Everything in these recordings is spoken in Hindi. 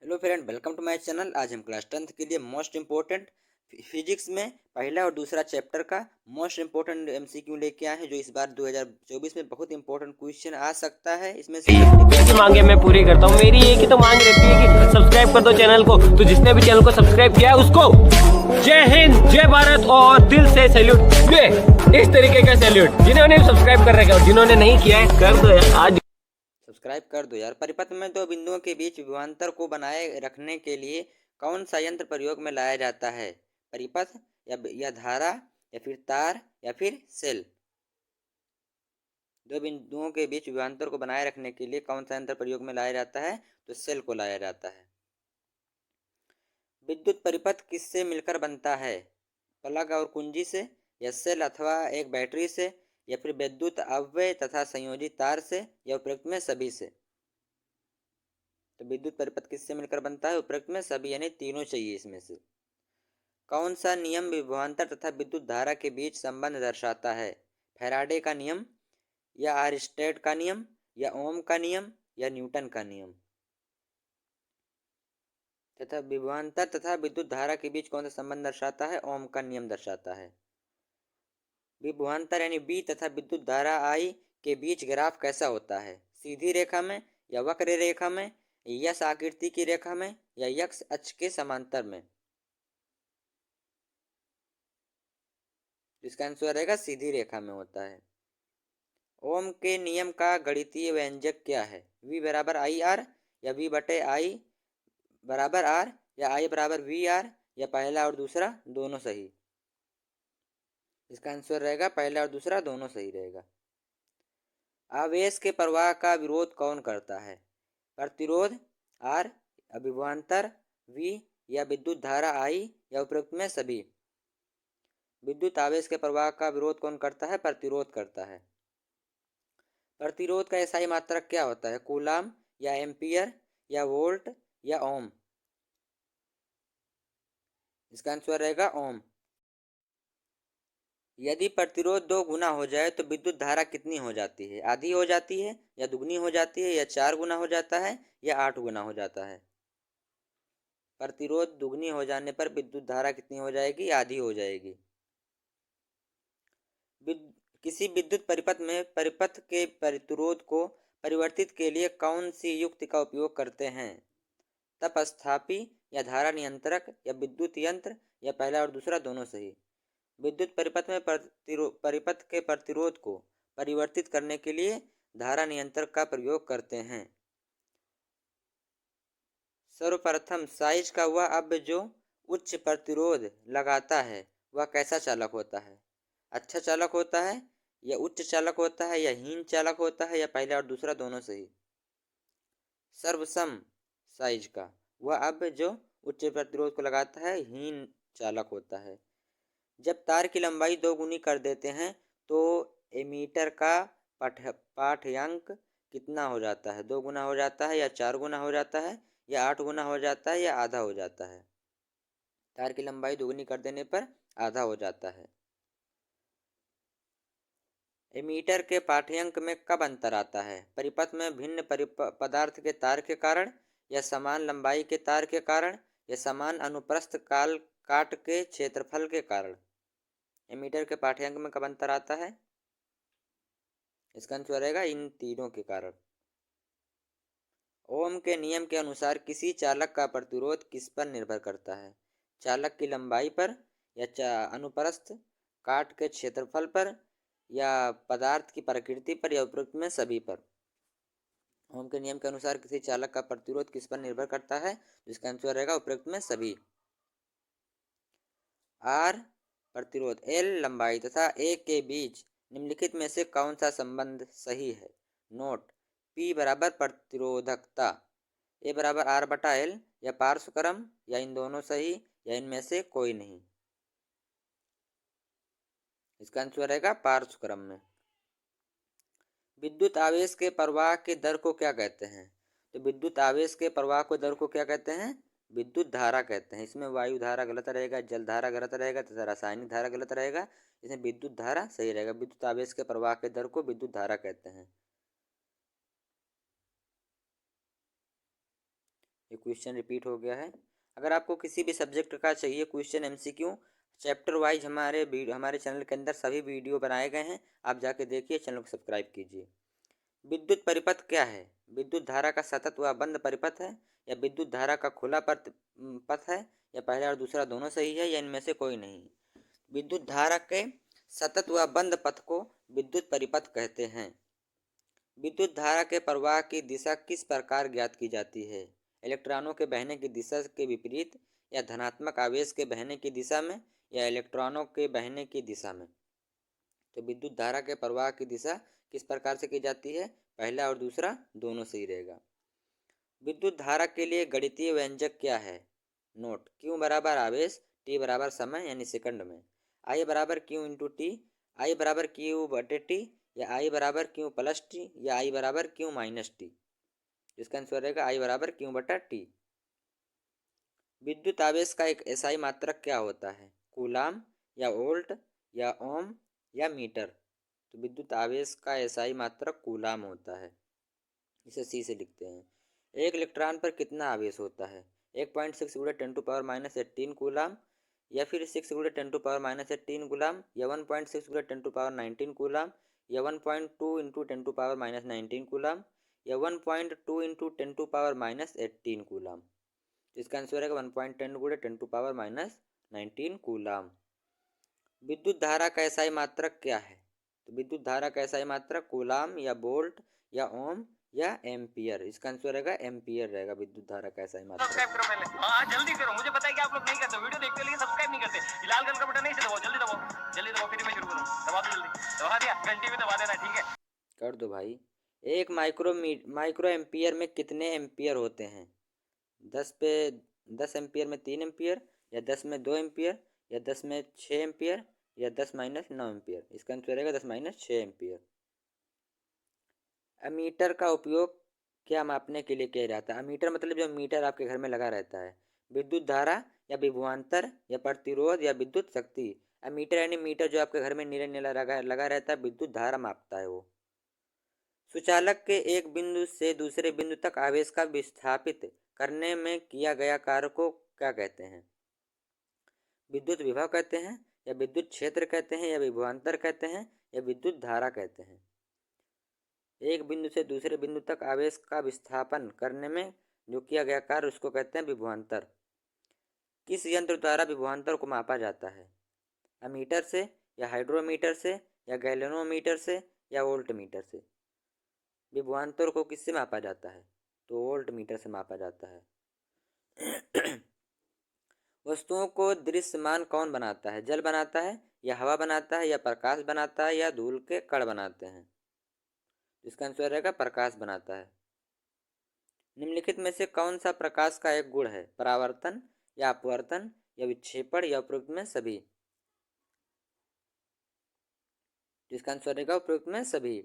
Hello friend, welcome to my channel. आज हम क्लास 10th के लिए मोस्ट इम्पोर्टेंट फिजिक्स में पहला और दूसरा चैप्टर का मोस्ट इम्पोर्टेंट एमसीक्यू लेके आए हैं, जो इस बार 2024 में बहुत इंपॉर्टेंट क्वेश्चन आ सकता है। इसमें से की मांगे मैं पूरी करता हूँ। मेरी एक ही तो मांग रहती है कि सब्सक्राइब कर दो चैनल को। तो जिसने भी चैनल को सब्सक्राइब किया है उसको जय हिंद, जय भारत और दिल से सैल्यूट। ये इस तरीके का सैल्यूट। जिन्होंने सब्सक्राइब कर रखा है और जिन्होंने नहीं किया है कर दो यार, आज सब्सक्राइब कर दो यार। परिपथ में दो बिंदुओं के बीच विभवांतर को बनाए रखने के लिए कौन सा यंत्र प्रयोग में लाया जाता है? परिपथ या धारा या फिर तार या फिर सेल। दो बिंदुओं के बीच विभवांतर को बनाए रखने के लिए कौन सा यंत्र प्रयोग में लाया जाता है? तो सेल को लाया जाता है। विद्युत परिपथ किससे मिलकर बनता है? प्लग और कुंजी से, या सेल अथवा एक बैटरी से, या फिर विद्युत अव्यय तथा संयोजी तार से, या उपरोक्त में सभी से। तो विद्युत परिपथ किससे मिलकर बनता है? उपरोक्त में सभी, यानी तीनों चाहिए इसमें से। कौन सा नियम विभवांतर तथा विद्युत धारा के बीच संबंध दर्शाता है? फैराडे का नियम, या आरस्टेड का नियम, या ओम का नियम, या न्यूटन का नियम। तथा विभवांतर तथा विद्युत धारा के बीच कौन सा संबंध दर्शाता है? ओम का नियम दर्शाता है। विभवांतर यानी बी तथा विद्युत धारा आई के बीच ग्राफ कैसा होता है? सीधी रेखा में, या वक्र रेखा में, यस आकृति की रेखा में, या यक्स अक्ष के समांतर में। इसका आंसर रहेगा सीधी रेखा में होता है। ओम के नियम का गणितीय व्यंजक क्या है? V बराबर आई आर, या V बटे आई बराबर आर, या आई बराबर वी आर, या पहला और दूसरा दोनों सही। इसका आंसर रहेगा पहला और दूसरा दोनों सही रहेगा। आवेश के प्रवाह का विरोध कौन करता है? प्रतिरोध आर, विभवांतर V, या विद्युत धारा I, या उपरोक्त में सभी। विद्युत आवेश के प्रवाह का विरोध कौन करता है? प्रतिरोध करता है। प्रतिरोध का एसआई मात्रक क्या होता है? कूलाम, या एम्पियर, या वोल्ट, या ओम। इसका आंसर रहेगा ओम। यदि प्रतिरोध 2 गुना हो जाए तो विद्युत धारा कितनी हो जाती है? आधी हो जाती है, या दुगनी हो जाती है, या 4 गुना हो जाता है, या 8 गुना हो जाता है? प्रतिरोध दुगनी हो जाने पर विद्युत धारा कितनी हो जाएगी? आधी हो जाएगी। किसी विद्युत परिपथ में परिपथ के प्रतिरोध को परिवर्तित के लिए कौन सी युक्ति का उपयोग करते हैं? तपस्थापी, या धारा नियंत्रक, या विद्युत यंत्र, या पहला और दूसरा दोनों सही। विद्युत परिपथ में परिपथ के प्रतिरोध को परिवर्तित करने के लिए धारा नियंत्रक का प्रयोग करते हैं। सर्वप्रथम साइज का वह अव्यय जो उच्च प्रतिरोध लगाता है वह कैसा चालक होता है? अच्छा चालक होता है, या उच्च चालक होता है, या हीन चालक होता है, या पहला और दूसरा दोनों सही। सर्वसम साइज का वह अव्यय जो उच्च प्रतिरोध को लगाता है हीन चालक होता है। जब तार की लंबाई 2 गुनी कर देते हैं तो एमीटर का पाठ्यांक कितना हो जाता है? 2 गुना हो जाता है, या 4 गुना हो जाता है, या 8 गुना हो जाता है, या आधा हो जाता है? तार की लंबाई दोगुनी कर देने पर आधा हो जाता है। एमीटर के पाठ्यांक में कब अंतर आता है? परिपथ में भिन्न पदार्थ के तार के कारण, या समान लंबाई के तार के कारण, या समान अनुप्रस्थ काट के क्षेत्रफल के कारण। एमीटर के पाठ्यांक में कब अंतर आता है? इसका आंसर रहेगा इन तीनों के कारण। ओम के नियम के अनुसार किसी चालक का प्रतिरोध किस पर निर्भर करता है? चालक की लंबाई पर, या अनुप्रस्थ काट के क्षेत्रफल पर, या पदार्थ की प्रकृति पर, या उपरोक्त में सभी पर। ओम के नियम के अनुसार किसी चालक का प्रतिरोध किस पर निर्भर करता है? जिसका आंसर रहेगा उपरोक्त में सभी। आर प्रतिरोध, एल लंबाई तथा ए के बीच निम्नलिखित में से कौन सा संबंध सही है? नोट: P बराबर प्रतिरोधकता, ए बराबर आर बटा एल, या पार्श्वक्रम, या इन दोनों सही, या इनमें से कोई नहीं। इसका आंसर रहेगा पार्श्वक्रम में। विद्युत आवेश के प्रवाह के दर को क्या कहते हैं? तो विद्युत आवेश के प्रवाह को दर को क्या कहते हैं? विद्युत धारा कहते हैं। इसमें वायु धारा गलत रहेगा, जल धारा गलत रहेगा तथा रासायनिक धारा गलत रहेगा। इसमें विद्युत धारा सही रहेगा। विद्युत आवेश के प्रवाह के दर को विद्युत धारा कहते हैं। ये क्वेश्चन रिपीट हो गया है। अगर आपको किसी भी सब्जेक्ट का चाहिए क्वेश्चन MCQ चैप्टर वाइज हमारे चैनल के अंदर सभी वीडियो बनाए गए हैं, आप जाके देखिए, चैनल को सब्सक्राइब कीजिए। विद्युत परिपथ क्या है? विद्युत धारा का सतत व बंद परिपथ है, या विद्युत धारा का खुला पथ है, या पहला और दूसरा दोनों सही है, या इनमें से कोई नहीं। विद्युत धारा के सतत व बंद पथ को विद्युत परिपथ कहते हैं। विद्युत धारा के प्रवाह की दिशा किस प्रकार ज्ञात की जाती है? इलेक्ट्रॉनों के बहने की दिशा के विपरीत, या धनात्मक आवेश के बहने की दिशा में, या इलेक्ट्रॉनों के बहने की दिशा में। तो विद्युत धारा के प्रवाह की दिशा किस प्रकार से की जाती है? पहला और दूसरा दोनों सही रहेगा। विद्युत धारा के लिए गणितीय व्यंजक क्या है? नोट: Q बराबर आवेश, T बराबर समय यानी सेकंड में, I बराबर Q इंटू टी, I बराबर Q बटे टी, या I बराबर Q प्लस टी, या I बराबर Q माइनस टी। इसका आंसर रहेगा I बराबर Q बटा टी। विद्युत आवेश का एक एसआई मात्रक क्या होता है? कूलाम, या वोल्ट, या ओम, या मीटर। तो विद्युत आवेश का एसआई मात्रक कूलाम होता है। इसे सी से लिखते हैं। एक इलेक्ट्रॉन पर कितना आवेश होता है? 1.6 गुणा 10⁻18 कूलाम, या फिर 6 गुणा 10⁻18 कूलाम, या 1.6 गुणा 10⁻19 कूलाम, या 1.2 इंटू 10⁻19 कूलाम, या 1.2 इंटू 10⁻18 कूलाम। इसका आंसर है 1.10 गुणा 10⁻19 कूलाम। विद्युत धारा का एसआई मात्रक क्या है? तो विद्युत धारा का एसआई मात्रक कूलाम, या वोल्ट, या ओम, या एम्पियर। इसका आंसर रहेगा एम्पियर रहेगा विद्युत धारा का एसआई मात्रक। सब्सक्राइब करो पहले, हाँ जल्दी करो, मुझे पता है कि आप लोग नहीं करते, वीडियो देखते हो लेकिन सब्सक्राइब नहीं करते। ये लाल कलर का बटन नहीं से दबाओ, जल्दी दबाओ, जल्दी दबाओ, फिर मैं शुरू करूँ। दबा दो जल्दी, दबा दिया, घंटी भी दबा देना, ठीक है? कर दो भाई। एक माइक्रो एम्पियर में कितने एम्पियर होते हैं? 10 एम्पियर में 3 एम्पियर, या 10 में 2 एम्पियर, या 10 में 6 एम्पियर, या 10 - 9 एम्पियर। इसका आंसर रहेगा 10 - 6 एम्पियर। अमीटर का उपयोग क्या मापने के लिए किया जाता है? अमीटर मतलब जो मीटर आपके घर में लगा रहता है। विद्युत धारा, या विभवांतर, या प्रतिरोध, या विद्युत शक्ति। अमीटर यानी मीटर जो आपके घर में नीला नीला लगा रहता है, विद्युत धारा मापता है वो। सुचालक के एक बिंदु से दूसरे बिंदु तक आवेश का विस्थापित करने में किया गया कार्य को क्या कहते हैं? विद्युत विभव कहते हैं, या विद्युत क्षेत्र कहते हैं, या विभवांतर कहते हैं, या विद्युत धारा कहते हैं। एक बिंदु से दूसरे बिंदु तक आवेश का विस्थापन करने में जो किया गया कार्य उसको कहते हैं विभवांतर। किस यंत्र द्वारा विभवांतर को मापा जाता है? अमीटर से, या हाइड्रोमीटर से, या गैल्वेनोमीटर से, या वोल्टमीटर से। विभवांतर को किससे मापा जाता है? तो वोल्ट मीटर से मापा जाता है। वस्तुओं को दृश्यमान कौन बनाता है? जल बनाता है, या हवा बनाता है, या प्रकाश बनाता है, या धूल के कण बनाते हैं। इसका आंसर रहेगा प्रकाश बनाता है। निम्नलिखित में से कौन सा प्रकाश का एक गुण है? परावर्तन, या अपवर्तन, या विक्षेपण, या उपरोक्त में सभी। इसका आंसर रहेगा उपरोक्त में सभी।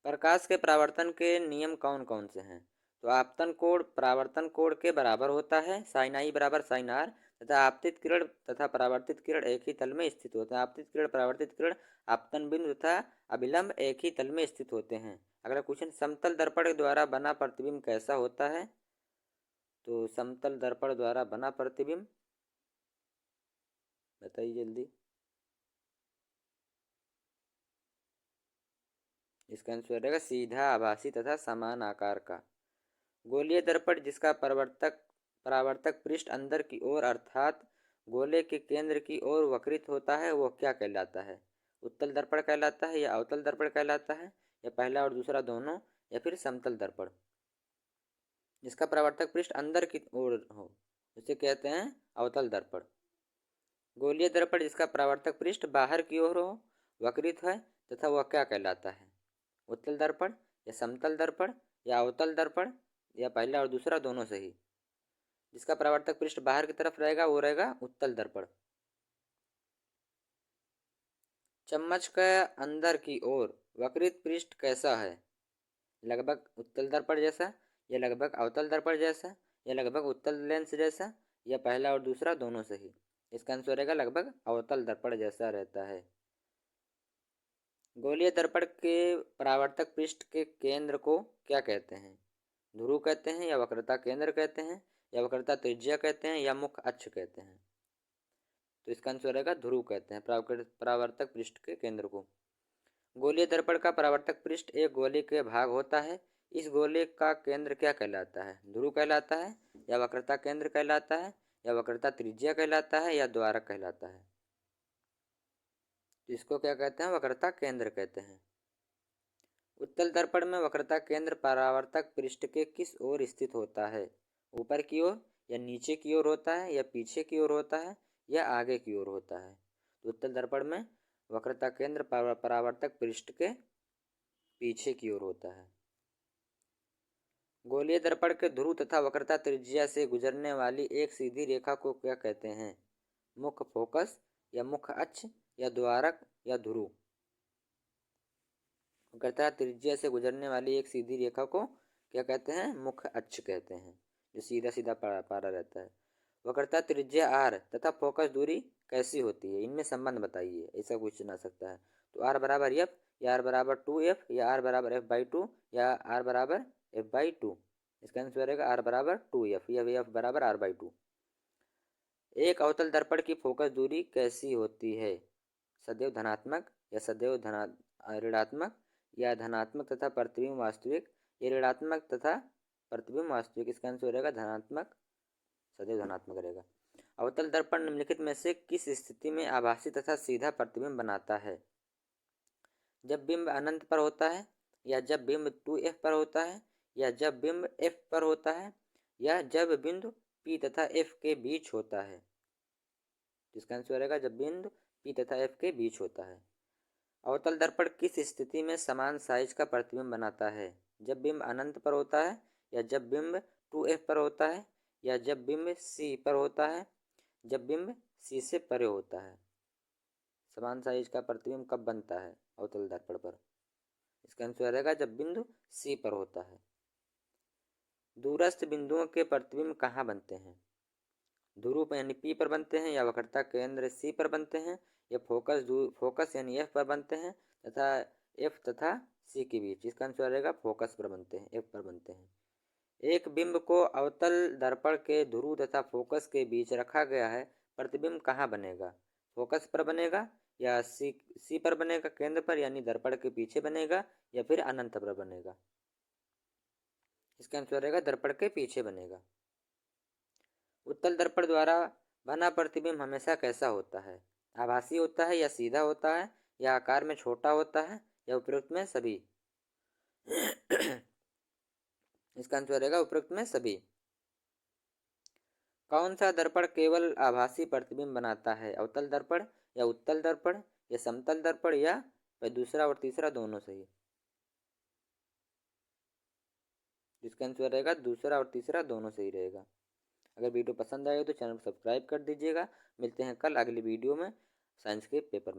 प्रकाश के परावर्तन के नियम कौन कौन से हैं? तो आपतन कोण परावर्तन कोण के बराबर होता है, साइन आई बराबर साइन आर, तथा आपतित किरण तथा परावर्तित किरण एक ही तल में स्थित होते हैं। आपतित किरण, परावर्तित किरण, आपतन बिंदु तथा अभिलंब एक ही तल में स्थित होते हैं। अगला क्वेश्चन: समतल दर्पण द्वारा बना प्रतिबिंब कैसा होता है? तो समतल दर्पण द्वारा बना प्रतिबिंब बताइए जल्दी। इसका आंसर रहेगा सीधा, आभासी तथा समान आकार का। गोलीय दर्पण जिसका परावर्तक पृष्ठ अंदर की ओर अर्थात गोले के केंद्र की ओर वक्रित होता है, वह क्या कहलाता है? उत्तल दर्पण कहलाता है, या अवतल दर्पण कहलाता है, या पहला और दूसरा दोनों, या फिर समतल दर्पण। जिसका परावर्तक पृष्ठ अंदर की ओर हो उसे कहते हैं अवतल दर्पण। गोलीय दर्पण जिसका परावर्तक पृष्ठ बाहर की ओर हो, वक्रित है, तथा वह क्या कहलाता है? उत्तल दर्पण, या समतल दर्पण, या अवतल दर्पण, या पहला और दूसरा दोनों सही। जिसका परावर्तक पृष्ठ बाहर की तरफ रहेगा वो रहेगा उत्तल दर्पण। चम्मच के अंदर की ओर वक्रित पृष्ठ कैसा है? लगभग उत्तल दर्पण जैसा, या लगभग अवतल दर्पण जैसा, या लगभग उत्तल लेंस जैसा, या पहला और दूसरा दोनों सही। इसका आंसर रहेगा लगभग अवतल दर्पण जैसा रहता है। गोलीय दर्पण के परावर्तक पृष्ठ के केंद्र को क्या कहते हैं? ध्रुव कहते हैं या वक्रता केंद्र कहते हैं या वक्रता त्रिज्या कहते हैं या मुख्य अक्ष कहते हैं। तो इसका आंसर रहेगा ध्रुव कहते हैं परावर्तक पृष्ठ के केंद्र को। गोलीय दर्पण का परावर्तक पृष्ठ एक गोले के भाग होता है। इस गोले का केंद्र क्या कहलाता है? ध्रुव कहलाता है या वक्रता केंद्र कहलाता है या वक्रता त्रिज्या कहलाता है या द्वारक कहलाता है। तो इसको क्या कहते हैं? वक्रता केंद्र कहते हैं। उत्तल दर्पण में वक्रता केंद्र परावर्तक पृष्ठ के किस ओर स्थित होता है? ऊपर की ओर या नीचे की ओर होता है या पीछे की ओर होता है या आगे की ओर होता है। तो उत्तल दर्पण में वक्रता केंद्र परावर्तक पृष्ठ के पीछे की ओर होता है। गोलीय दर्पण के ध्रुव तथा वक्रता त्रिज्या से गुजरने वाली एक सीधी रेखा को क्या कहते हैं? मुख्य फोकस या मुख्य अक्ष या द्वारक या ध्रुव। वक्रता त्रिज्या से गुजरने वाली एक सीधी रेखा को क्या कहते हैं? मुख्य अक्ष कहते हैं, जो सीधा सीधा पारा रहता है। वक्रता त्रिज्या आर तथा फोकस दूरी कैसी होती है? इनमें संबंध बताइए, ऐसा क्वेश्चन आ सकता है। तो आर बराबर एफ या आर बराबर 2f या आर बराबर f/2 या आर बराबर f/2। इसका आंसर रहेगा आर बराबर 2f या f बराबर r/2। एक अवतल दर्पण की फोकस दूरी कैसी होती है? सदैव धनात्मक या सदैव ऋणात्मक या धनात्मक तथा प्रतिबिंब वास्तविक या ऋणात्मक तथा प्रतिबिंब वास्तविक। इसका आंसर रहेगा धनात्मक, सदैव धनात्मक रहेगा। अवतल दर्पण निम्नलिखित में से किस स्थिति में आभासी तथा सीधा प्रतिबिंब बनाता है? जब बिंब अनंत पर होता है या जब बिंब 2f पर होता है या जब बिंब f पर होता है या जब बिंदु p तथा f के बीच होता है। इसका आंसर रहेगा जब बिंदु p तथा f के बीच होता है। अवतल दर्पण किस स्थिति में समान साइज का प्रतिबिंब बनाता है? जब बिंब अनंत पर होता है या जब बिंब 2f पर होता है या जब बिंब c पर होता है, जब बिंब c से परे होता है। समान साइज का प्रतिबिंब कब बनता है अवतल दर्पण पर? इसका आंसर रहेगा जब बिंदु C पर होता है। दूरस्थ बिंदुओं के प्रतिबिंब कहाँ बनते हैं? ध्रुव यानी P पर बनते हैं या वक्रता केंद्र C पर बनते हैं या फोकस यानी F पर बनते हैं तथा F तथा C के बीच। इसका आंसर रहेगा फोकस पर बनते हैं, F पर बनते हैं। एक बिंब को अवतल दर्पण के ध्रुव तथा फोकस के बीच रखा गया है, प्रतिबिंब कहाँ बनेगा? फोकस पर बनेगा या सी पर बनेगा, केंद्र पर यानी दर्पण के पीछे बनेगा या फिर अनंत पर बनेगा। इसका आंसर रहेगा दर्पण के पीछे बनेगा। उत्तल दर्पण द्वारा बना प्रतिबिंब हमेशा कैसा होता है? आभासी होता है या सीधा होता है या आकार में छोटा होता है या उपरोक्त में सभी। इसका आंसर रहेगा उपरोक्त में सभी। कौन सा दर्पण केवल आभासी प्रतिबिंब बनाता है? अवतल दर्पण या उत्तल दर्पण या समतल दर्पण या दूसरा और तीसरा दोनों सही। जिसका आंसर रहेगा दूसरा और तीसरा दोनों सही रहेगा। अगर वीडियो पसंद आए तो चैनल को सब्सक्राइब कर दीजिएगा। मिलते हैं कल अगली वीडियो में साइंस के पेपर में।